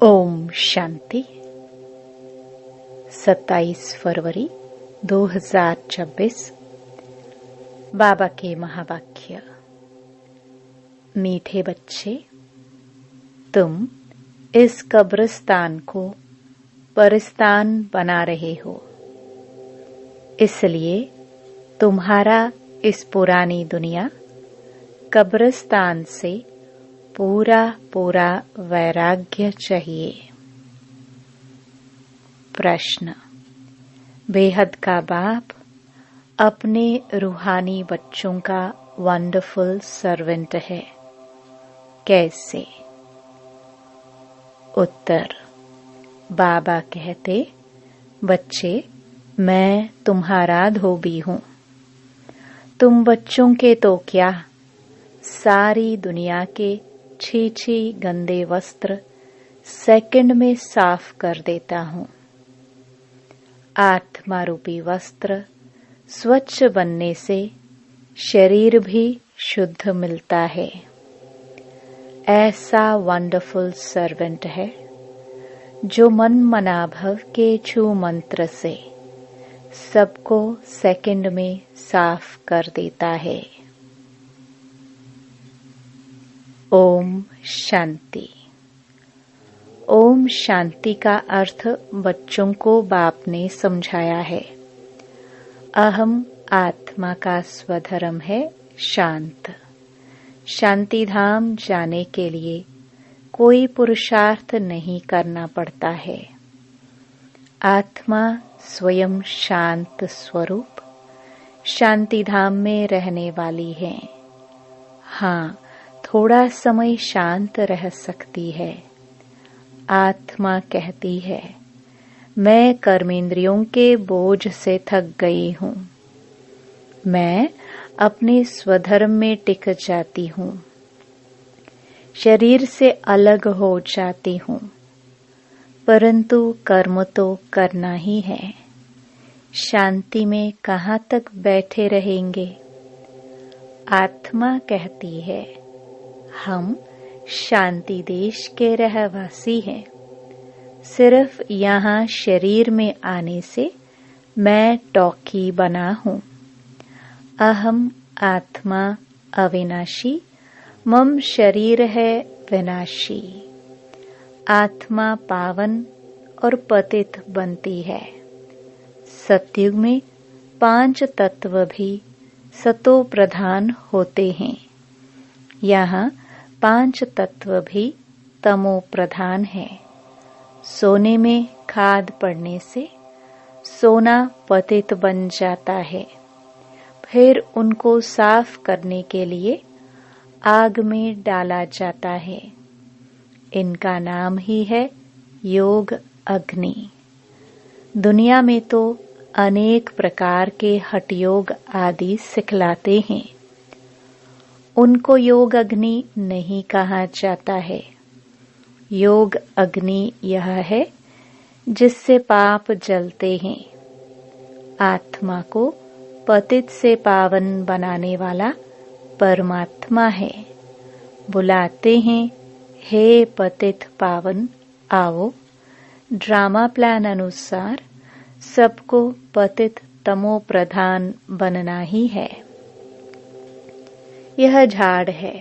ओम शांति। 27 फरवरी 2026। बाबा के महावाक्य। मीठे बच्चे, तुम इस कब्रिस्तान को परिस्तान बना रहे हो, इसलिए तुम्हारा इस पुरानी दुनिया कब्रिस्तान से पूरा पूरा वैराग्य चाहिए। प्रश्न। बेहद का बाप अपने रूहानी बच्चों का वंडरफुल सर्वेंट है, कैसे? उत्तर। बाबा कहते, बच्चे, मैं तुम्हारा धोबी हूँ। तुम बच्चों के तो क्या, सारी दुनिया के छी गंदे वस्त्र सेकंड में साफ कर देता हूँ। आत्मा रूपी वस्त्र स्वच्छ बनने से शरीर भी शुद्ध मिलता है। ऐसा वंडरफुल सर्वेंट है जो मन मनाभव के छू मंत्र से सबको सेकंड में साफ कर देता है। ओम शांति। ओम शांति का अर्थ बच्चों को बाप ने समझाया है। अहम आत्मा का स्वधर्म है शांत। शांति धाम जाने के लिए कोई पुरुषार्थ नहीं करना पड़ता है। आत्मा स्वयं शांत स्वरूप शांति धाम में रहने वाली है। हाँ, थोड़ा समय शांत रह सकती है। आत्मा कहती है, मैं कर्मेंद्रियों के बोझ से थक गई हूँ। मैं अपने स्वधर्म में टिक जाती हूँ, शरीर से अलग हो जाती हूँ, परंतु कर्म तो करना ही है। शांति में कहाँ तक बैठे रहेंगे? आत्मा कहती है, हम शांति देश के रहवासी हैं। सिर्फ यहाँ शरीर में आने से मैं टॉकी बना हूँ। अहम आत्मा अविनाशी, मम शरीर है विनाशी। आत्मा पावन और पतित बनती है। सतयुग में 5 तत्व भी सतो प्रधान होते हैं। यहाँ 5 तत्व भी तमो प्रधान है। सोने में खाद पड़ने से सोना पतित बन जाता है। फिर उनको साफ करने के लिए आग में डाला जाता है। इनका नाम ही है योग अग्नि। दुनिया में तो अनेक प्रकार के हठ योग आदि सिखलाते हैं। उनको योग अग्नि नहीं कहा जाता है। योग अग्नि यह है जिससे पाप जलते हैं। आत्मा को पतित से पावन बनाने वाला परमात्मा है। बुलाते हैं, हे पतित पावन, आओ। ड्रामा प्लान अनुसार सबको पतित तमो प्रधान बनना ही है। यह झाड़ है,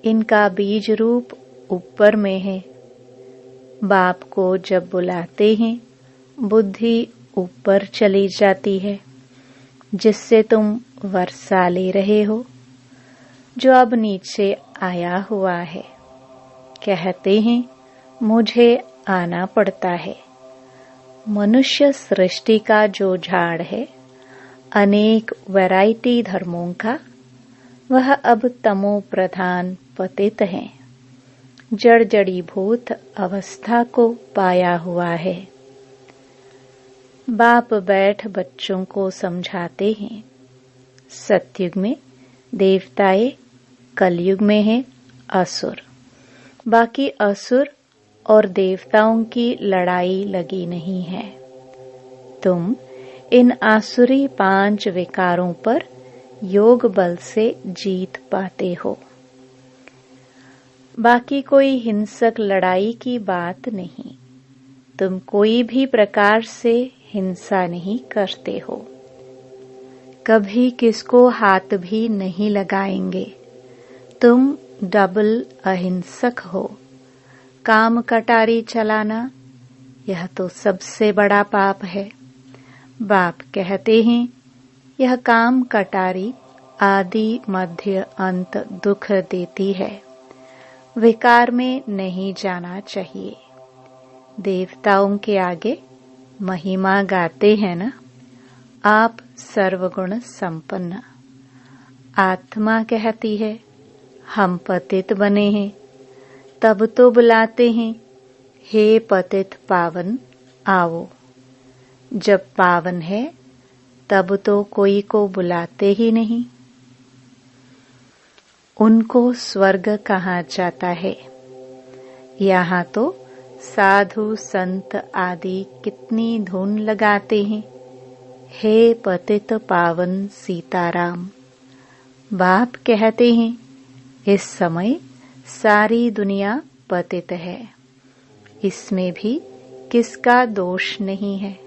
इनका बीज रूप ऊपर में है। बाप को जब बुलाते हैं, बुद्धि ऊपर चली जाती है, जिससे तुम वर्षा ले रहे हो, जो अब नीचे आया हुआ है। कहते हैं, मुझे आना पड़ता है। मनुष्य सृष्टि का जो झाड़ है, अनेक वैरायटी धर्मों का, वह अब तमो प्रधान पतित है। जड़ जड़ीभूत अवस्था को पाया हुआ है। बाप बैठ बच्चों को समझाते हैं। सतयुग में देवताएं, कलयुग में है असुर। बाकी असुर और देवताओं की लड़ाई लगी नहीं है। तुम इन आसुरी 5 विकारों पर योग बल से जीत पाते हो। बाकी कोई हिंसक लड़ाई की बात नहीं। तुम कोई भी प्रकार से हिंसा नहीं करते हो, कभी किसको हाथ भी नहीं लगाएंगे। तुम डबल अहिंसक हो। काम कटारी चलाना यह तो सबसे बड़ा पाप है। बाप कहते हैं यह काम कटारी आदि मध्य अंत दुख देती है, विकार में नहीं जाना चाहिए। देवताओं के आगे महिमा गाते हैं ना, आप सर्वगुण संपन्न। आत्मा कहती है हम पतित बने हैं, तब तो बुलाते हैं हे पतित पावन आओ। जब पावन है तब तो कोई को बुलाते ही नहीं। उनको स्वर्ग कहा जाता है। यहाँ तो साधु संत आदि कितनी धुन लगाते हैं, हे पतित पावन सीताराम। बाप कहते हैं इस समय सारी दुनिया पतित है, इसमें भी किसका दोष नहीं है।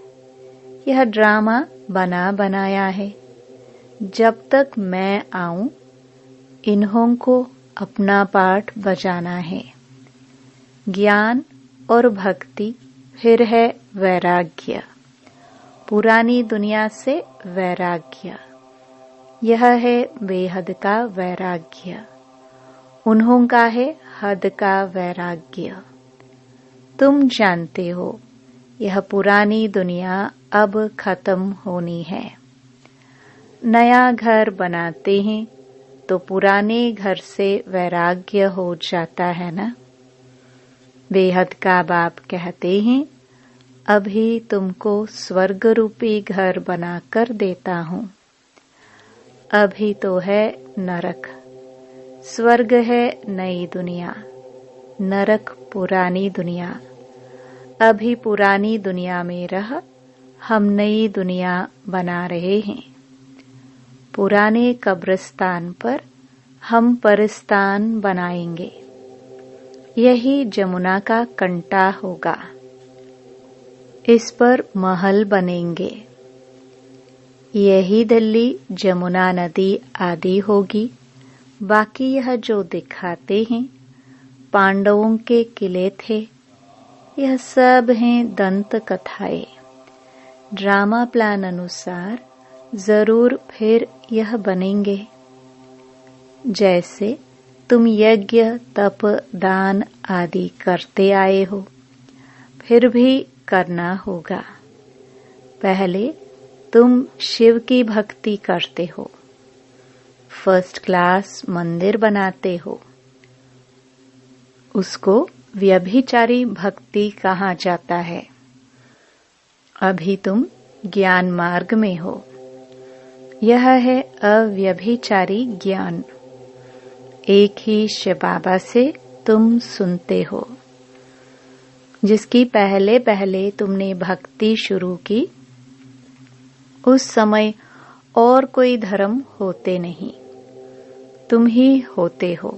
यह ड्रामा बना बनाया है। जब तक मैं आऊं इन्हों को अपना पाठ बजाना है। ज्ञान और भक्ति फिर है वैराग्य, पुरानी दुनिया से वैराग्य। यह है बेहद का वैराग्य, उन्हों का है हद का वैराग्य। तुम जानते हो यह पुरानी दुनिया अब खत्म होनी है। नया घर बनाते हैं तो पुराने घर से वैराग्य हो जाता है ना। बेहद का बाप कहते हैं अभी तुमको स्वर्ग रूपी घर बनाकर देता हूँ। अभी तो है नरक, स्वर्ग है नई दुनिया, नरक पुरानी दुनिया। अभी पुरानी दुनिया में रह हम नई दुनिया बना रहे हैं। पुराने कब्रिस्तान पर हम परिस्तान बनाएंगे। यही जमुना का कंटा होगा, इस पर महल बनेंगे। यही दिल्ली जमुना नदी आदि होगी। बाकी यह जो दिखाते हैं पांडवों के किले थे, यह सब हैं दंत कथाएं। ड्रामा प्लान अनुसार जरूर फिर यह बनेंगे। जैसे तुम यज्ञ तप दान आदि करते आए हो, फिर भी करना होगा। पहले तुम शिव की भक्ति करते हो, फर्स्ट क्लास मंदिर बनाते हो, उसको व्यभिचारी भक्ति कहा जाता है। अभी तुम ज्ञान मार्ग में हो, यह है अव्यभिचारी ज्ञान। एक ही शिव बाबा से तुम सुनते हो। जिसकी पहले पहले तुमने भक्ति शुरू की, उस समय और कोई धर्म होते नहीं, तुम ही होते हो।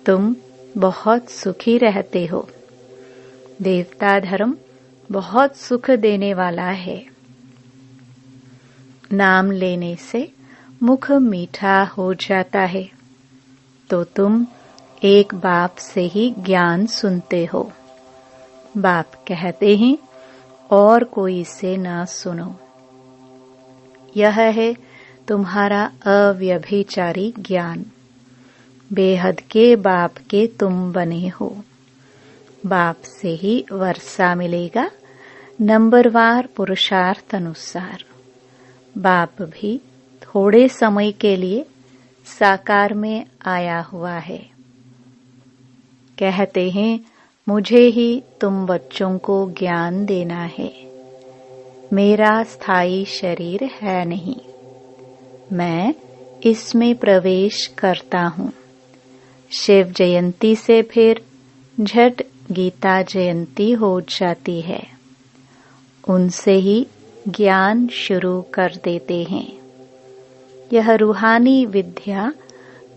तुम बहुत सुखी रहते हो। देवता धर्म बहुत सुख देने वाला है। नाम लेने से मुख मीठा हो जाता है, तो तुम एक बाप से ही ज्ञान सुनते हो। बाप कहते हैं और कोई से ना सुनो। यह है तुम्हारा अव्यभिचारी ज्ञान। बेहद के बाप के तुम बने हो। बाप से ही वर्षा मिलेगा, नंबरवार पुरुषार्थ अनुसार। बाप भी थोड़े समय के लिए साकार में आया हुआ है। कहते हैं मुझे ही तुम बच्चों को ज्ञान देना है। मेरा स्थायी शरीर है नहीं, मैं इसमें प्रवेश करता हूँ। शिव जयंती से फिर झट गीता जयंती हो जाती है। उनसे ही ज्ञान शुरू कर देते हैं। यह रूहानी विद्या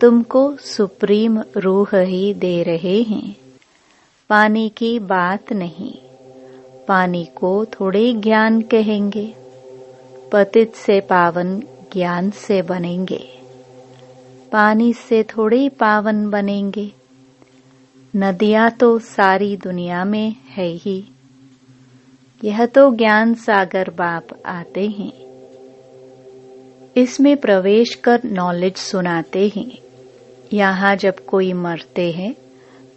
तुमको सुप्रीम रूह ही दे रहे हैं, पानी की बात नहीं। पानी को थोड़े ज्ञान कहेंगे, पतित से पावन ज्ञान से बनेंगे। पानी से थोड़े पावन बनेंगे। नदियां तो सारी दुनिया में है ही। यह तो ज्ञान सागर बाप आते हैं, इसमें प्रवेश कर नॉलेज सुनाते हैं। यहाँ जब कोई मरते हैं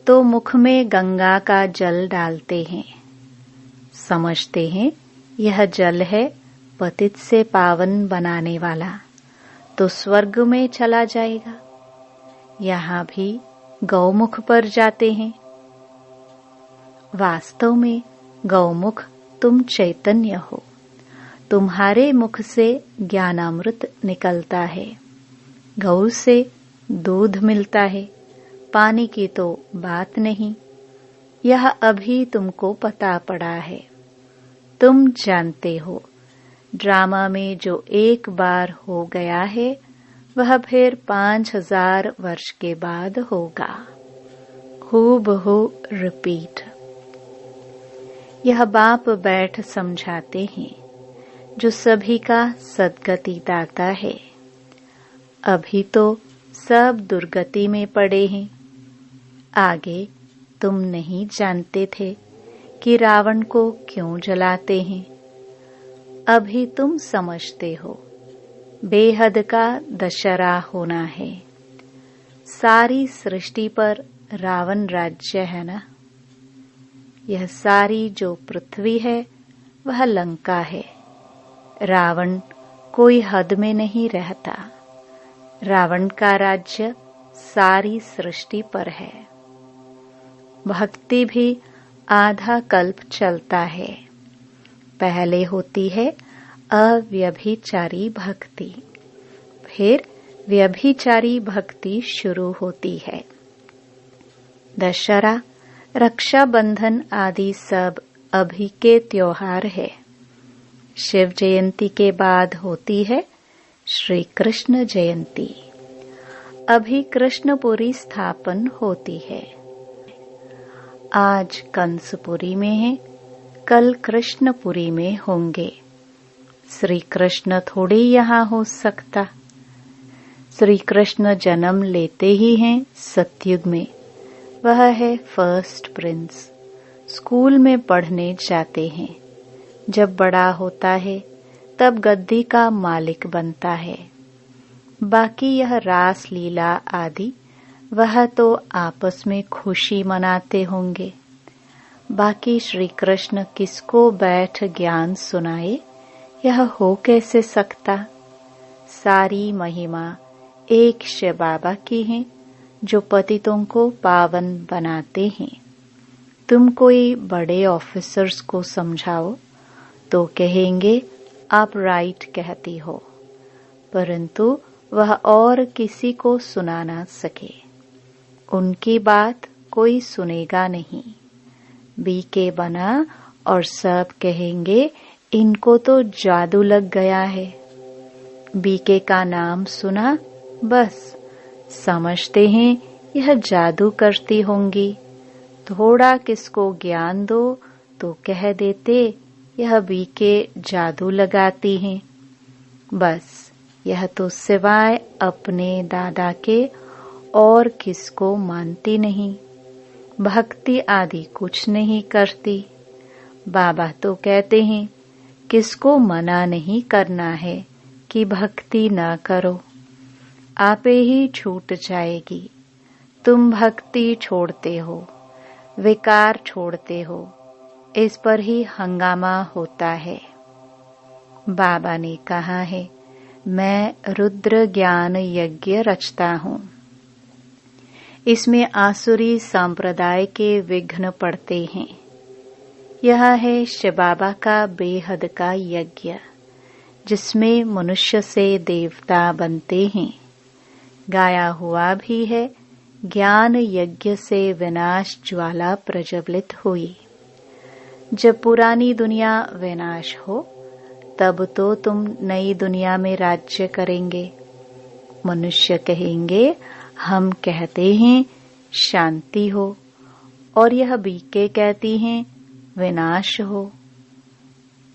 तो मुख में गंगा का जल डालते हैं, समझते हैं यह जल है पतित से पावन बनाने वाला, तो स्वर्ग में चला जाएगा। यहाँ भी गौमुख पर जाते हैं। वास्तव में गौमुख तुम चैतन्य हो, तुम्हारे मुख से ज्ञानामृत निकलता है। गौ से दूध मिलता है, पानी की तो बात नहीं। यह अभी तुमको पता पड़ा है। तुम जानते हो ड्रामा में जो एक बार हो गया है वह फिर 5000 वर्ष के बाद होगा। हूबहू रिपीट। यह बाप बैठ समझाते हैं, जो सभी का सद्गति दाता है। अभी तो सब दुर्गति में पड़े हैं। आगे तुम नहीं जानते थे कि रावण को क्यों जलाते हैं। अभी तुम समझते हो बेहद का दशहरा होना है। सारी सृष्टि पर रावण राज्य है ना। यह सारी जो पृथ्वी है वह लंका है। रावण कोई हद में नहीं रहता। रावण का राज्य सारी सृष्टि पर है। भक्ति भी आधा कल्प चलता है। पहले होती है अव्यभिचारी भक्ति, फिर व्यभिचारी भक्ति शुरू होती है। दशहरा, रक्षाबंधन आदि सब अभी के त्योहार है। शिव जयंती के बाद होती है श्री कृष्ण जयंती। अभी कृष्णपुरी स्थापन होती है। आज कंसपुरी में है, कल कृष्णपुरी में होंगे। श्री कृष्ण थोड़े यहाँ हो सकता। श्री कृष्ण जन्म लेते ही हैं सतयुग में। वह है फर्स्ट प्रिंस। स्कूल में पढ़ने जाते हैं। जब बड़ा होता है तब गद्दी का मालिक बनता है। बाकी यह रास लीला आदि वह तो आपस में खुशी मनाते होंगे। बाकी श्री कृष्ण किसको बैठ ज्ञान सुनाए, यह हो कैसे सकता। सारी महिमा एक शिव बाबा की है, जो पतितों को पावन बनाते हैं। तुम कोई बड़े ऑफिसर्स को समझाओ तो कहेंगे आप राइट कहती हो, परंतु वह और किसी को सुना ना सके। उनकी बात कोई सुनेगा नहीं। बीके बना और सब कहेंगे इनको तो जादू लग गया है। बीके का नाम सुना, बस समझते हैं यह जादू करती होंगी। थोड़ा किसको ज्ञान दो तो कह देते यह बीके जादू लगाती हैं। बस यह तो सिवाय अपने दादा के और किसको मानती नहीं। भक्ति आदि कुछ नहीं करती। बाबा तो कहते हैं किसको मना नहीं करना है कि भक्ति न करो, आपे ही छूट जाएगी। तुम भक्ति छोड़ते हो, विकार छोड़ते हो, इस पर ही हंगामा होता है। बाबा ने कहा है मैं रुद्र ज्ञान यज्ञ रचता हूँ। इसमें आसुरी संप्रदाय के विघ्न पड़ते हैं। यह है शिव बाबा का बेहद का यज्ञ, जिसमें मनुष्य से देवता बनते हैं। गाया हुआ भी है ज्ञान यज्ञ से विनाश ज्वाला प्रज्वलित हुई। जब पुरानी दुनिया विनाश हो तब तो तुम नई दुनिया में राज्य करेंगे। मनुष्य कहेंगे हम कहते हैं शांति हो और यह बीके कहती हैं विनाश हो।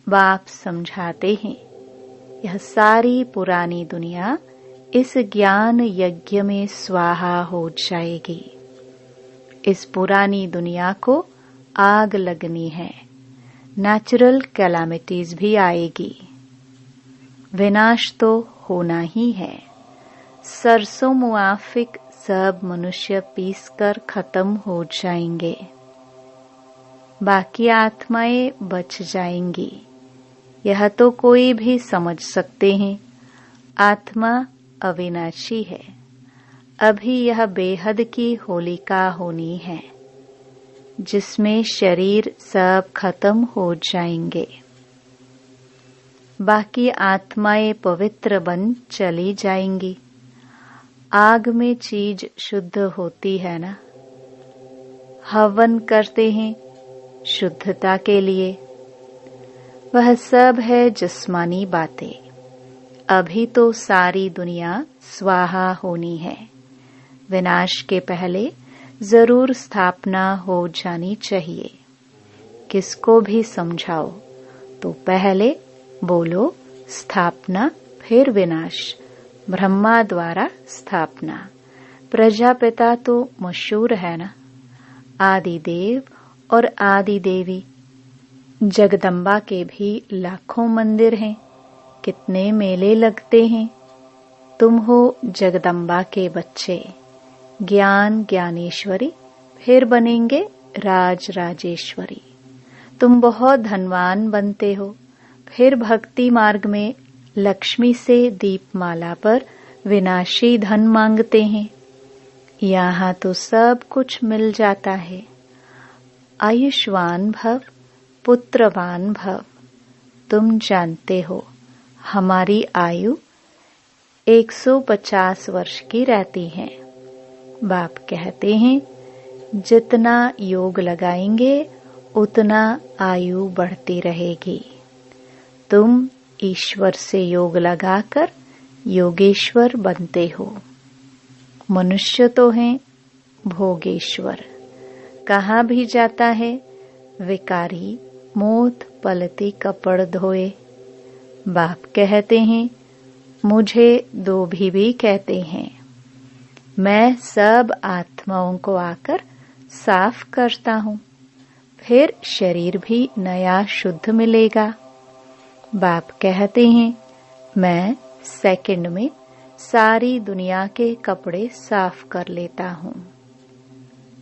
बाप समझाते हैं यह सारी पुरानी दुनिया इस ज्ञान यज्ञ में स्वाहा हो जाएगी। इस पुरानी दुनिया को आग लगनी है, नेचुरल कैलामिटीज भी आएगी, विनाश तो होना ही है। सरसों मुआफिक सब मनुष्य पीसकर खत्म हो जाएंगे, बाकी आत्माएं बच जाएंगी। यह तो कोई भी समझ सकते हैं, आत्मा अविनाशी है। अभी यह बेहद की होलिका होनी है जिसमें शरीर सब खत्म हो जाएंगे, बाकी आत्माएं पवित्र बन चली जाएंगी। आग में चीज शुद्ध होती है ना, हवन करते हैं शुद्धता के लिए। वह सब है जिस्मानी बातें। अभी तो सारी दुनिया स्वाहा होनी है। विनाश के पहले जरूर स्थापना हो जानी चाहिए। किसको भी समझाओ तो पहले बोलो स्थापना फिर विनाश। ब्रह्मा द्वारा स्थापना। प्रजापिता तो मशहूर है ना, आदि देव और आदि देवी। जगदम्बा के भी लाखों मंदिर हैं, कितने मेले लगते हैं। तुम हो जगदम्बा के बच्चे, ज्ञान ज्ञानेश्वरी, फिर बनेंगे राज राजेश्वरी। तुम बहुत धनवान बनते हो, फिर भक्ति मार्ग में लक्ष्मी से दीपमाला पर विनाशी धन मांगते हैं। यहाँ तो सब कुछ मिल जाता है। आयुष्मान भव, पुत्रवान भव। तुम जानते हो हमारी आयु 150 वर्ष की रहती है। बाप कहते हैं जितना योग लगाएंगे उतना आयु बढ़ती रहेगी। तुम ईश्वर से योग लगाकर योगेश्वर बनते हो। मनुष्य तो हैं भोगेश्वर। कहाँ भी जाता है विकारी मोत पलती कपड़ धोए। बाप कहते हैं मुझे धोबी भी कहते हैं। मैं सब आत्माओं को आकर साफ करता हूँ, फिर शरीर भी नया शुद्ध मिलेगा। बाप कहते हैं मैं सेकंड में सारी दुनिया के कपड़े साफ कर लेता हूँ।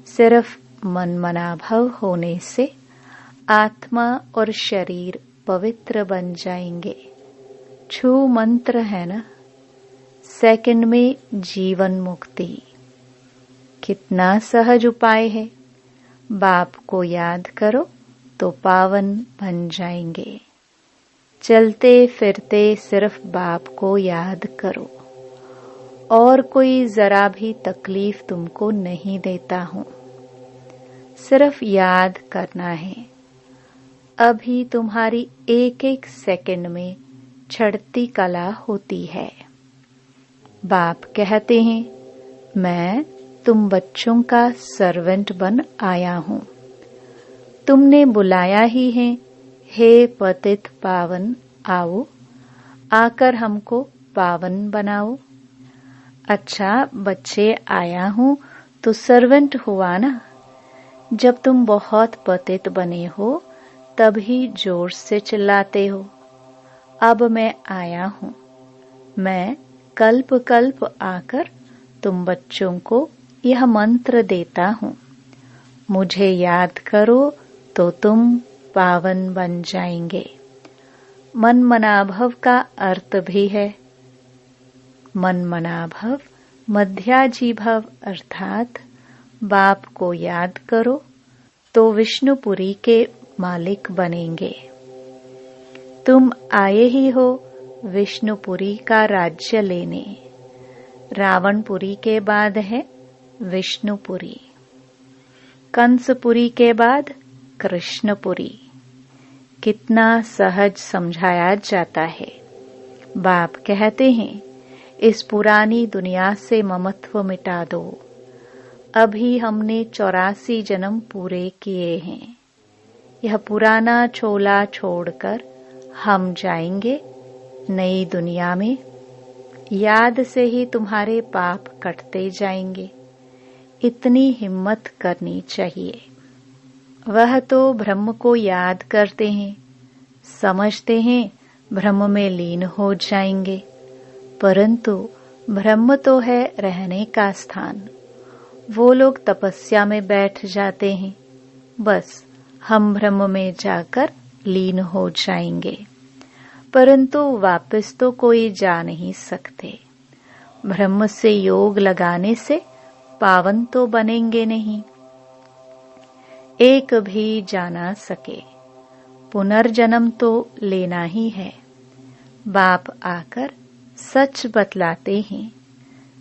सिर्फ मनमनाभव होने से आत्मा और शरीर पवित्र बन जाएंगे। छू मंत्र है ना, सेकंड में जीवन मुक्ति। कितना सहज उपाय है। बाप को याद करो तो पावन बन जाएंगे। चलते फिरते सिर्फ बाप को याद करो, और कोई जरा भी तकलीफ तुमको नहीं देता हूँ। सिर्फ याद करना है। अभी तुम्हारी एक एक सेकंड में चढ़ती कला होती है। बाप कहते हैं मैं तुम बच्चों का सर्वेंट बन आया हूँ। तुमने बुलाया ही है, हे पतित पावन आओ, आकर हमको पावन बनाओ। अच्छा बच्चे आया हूँ तो सर्वेंट हुआ ना। जब तुम बहुत पतित बने हो तभी जोर से चिल्लाते हो। अब मैं आया हूँ। मैं कल्प कल्प आकर तुम बच्चों को यह मंत्र देता हूँ। मुझे याद करो तो तुम पावन बन जाएंगे। मन मनाभव का अर्थ भी है। मन मनाभव मध्याजी भव अर्थात बाप को याद करो तो विष्णुपुरी के मालिक बनेंगे। तुम आए ही हो विष्णुपुरी का राज्य लेने। रावणपुरी के बाद है विष्णुपुरी, कंसपुरी के बाद कृष्णपुरी। कितना सहज समझाया जाता है। बाप कहते हैं इस पुरानी दुनिया से ममत्व मिटा दो। अभी हमने 84 जन्म पूरे किए हैं। यह पुराना छोला छोड़कर हम जाएंगे नई दुनिया में। याद से ही तुम्हारे पाप कटते जाएंगे। इतनी हिम्मत करनी चाहिए। वह तो ब्रह्म को याद करते हैं, समझते हैं ब्रह्म में लीन हो जाएंगे, परंतु ब्रह्म तो है रहने का स्थान। वो लोग तपस्या में बैठ जाते हैं, बस हम ब्रह्म में जाकर लीन हो जाएंगे, परंतु वापस तो कोई जा नहीं सकते। ब्रह्म से योग लगाने से पावन तो बनेंगे नहीं। एक भी जाना सके, पुनर्जन्म तो लेना ही है। बाप आकर सच बतलाते हैं।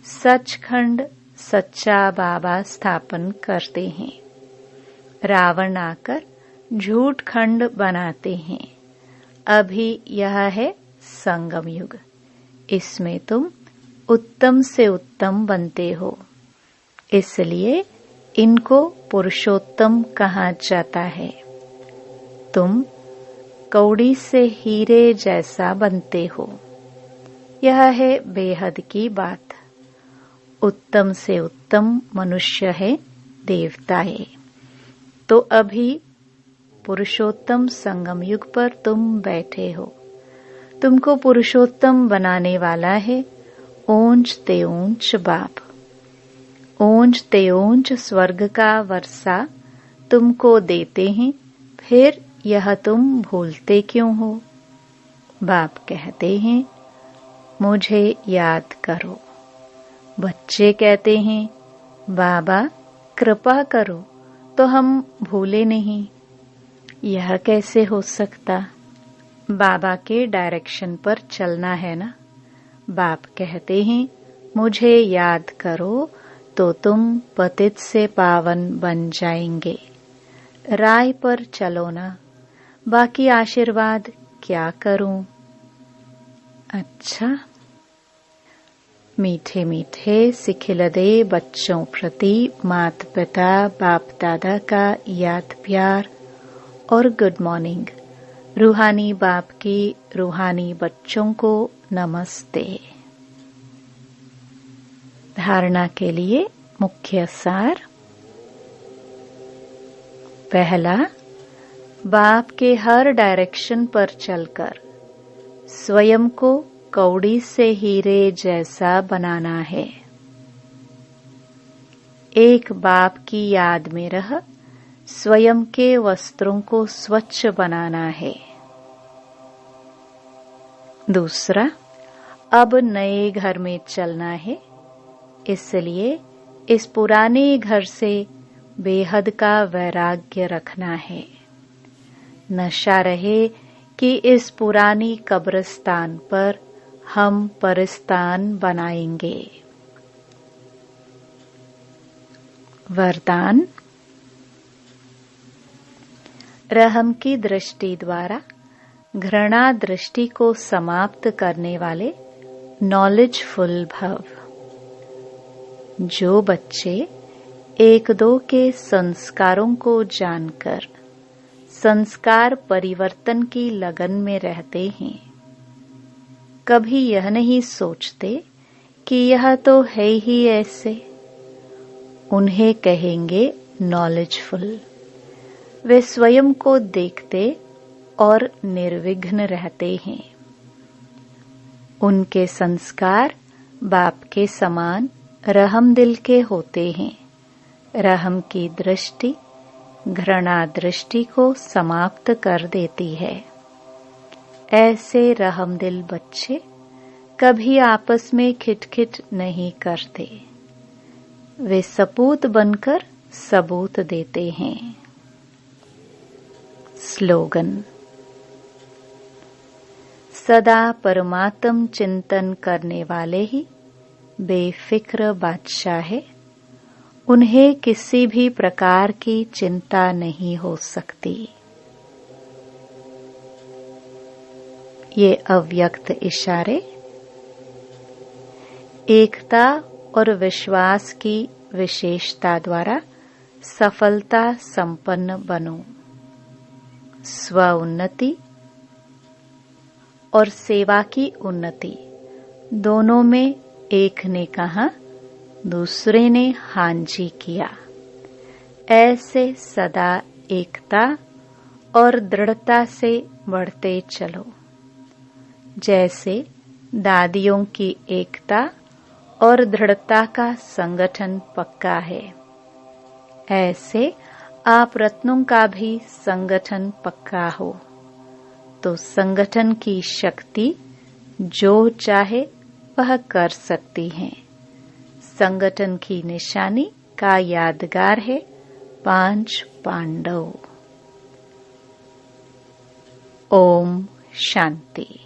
सचखंड सच्चा बाबा स्थापन करते हैं। रावण आकर झूठ खंड बनाते हैं। अभी यह है संगम युग। इसमें तुम उत्तम से उत्तम बनते हो, इसलिए इनको पुरुषोत्तम कहा जाता है। तुम कौड़ी से हीरे जैसा बनते हो। यह है बेहद की बात। उत्तम से उत्तम मनुष्य है देवता है। तो अभी पुरुषोत्तम संगम युग पर तुम बैठे हो। तुमको पुरुषोत्तम बनाने वाला है ऊंच ते ऊंच बाप। ऊंच ते ऊंच स्वर्ग का वर्षा तुमको देते हैं, फिर यह तुम भूलते क्यों हो? बाप कहते हैं मुझे याद करो। बच्चे कहते हैं बाबा कृपा करो, तो हम भूले नहीं। यह कैसे हो सकता? बाबा के डायरेक्शन पर चलना है ना। बाप कहते हैं मुझे याद करो तो तुम पतित से पावन बन जाएंगे। राय पर चलो ना, बाकी आशीर्वाद क्या करूं? अच्छा, मीठे मीठे सिखिलदे बच्चों प्रति माता पिता बाप दादा का याद प्यार और गुड मॉर्निंग। रूहानी बाप की रूहानी बच्चों को नमस्ते। धारणा के लिए मुख्य सार। पहला, बाप के हर डायरेक्शन पर चलकर स्वयं को कौड़ी से हीरे जैसा बनाना है। एक बाप की याद में रह स्वयं के वस्त्रों को स्वच्छ बनाना है। दूसरा, अब नए घर में चलना है, इसलिए इस पुराने घर से बेहद का वैराग्य रखना है। नशा रहे कि इस पुरानी कब्रिस्तान पर हम परिस्तान बनाएंगे। वरदान। रहम की दृष्टि द्वारा घृणा दृष्टि को समाप्त करने वाले नॉलेजफुल भव। जो बच्चे एक दो के संस्कारों को जानकर संस्कार परिवर्तन की लगन में रहते हैं, कभी यह नहीं सोचते कि यह तो है ही ऐसे। उन्हें कहेंगे नॉलेजफुल। वे स्वयं को देखते और निर्विघ्न रहते हैं। उनके संस्कार बाप के समान रहम दिल के होते हैं। रहम की दृष्टि घृणा दृष्टि को समाप्त कर देती है। ऐसे रहम दिल बच्चे कभी आपस में खिटखिट नहीं करते। वे सपूत बनकर सबूत देते हैं। स्लोगन। सदा परमात्म चिंतन करने वाले ही बेफिक्र बादशाह है। उन्हें किसी भी प्रकार की चिंता नहीं हो सकती। ये अव्यक्त इशारे। एकता और विश्वास की विशेषता द्वारा सफलता संपन्न बनो। स्व उन्नति और सेवा की उन्नति दोनों में एक ने कहा, दूसरे ने हाँ जी किया। ऐसे सदा एकता और दृढ़ता से बढ़ते चलो। जैसे दादियों की एकता और दृढ़ता का संगठन पक्का है, ऐसे आप रत्नों का भी संगठन पक्का हो। तो संगठन की शक्ति जो चाहे वह कर सकती है। संगठन की निशानी का यादगार है 5 पांडव। ओम शांति।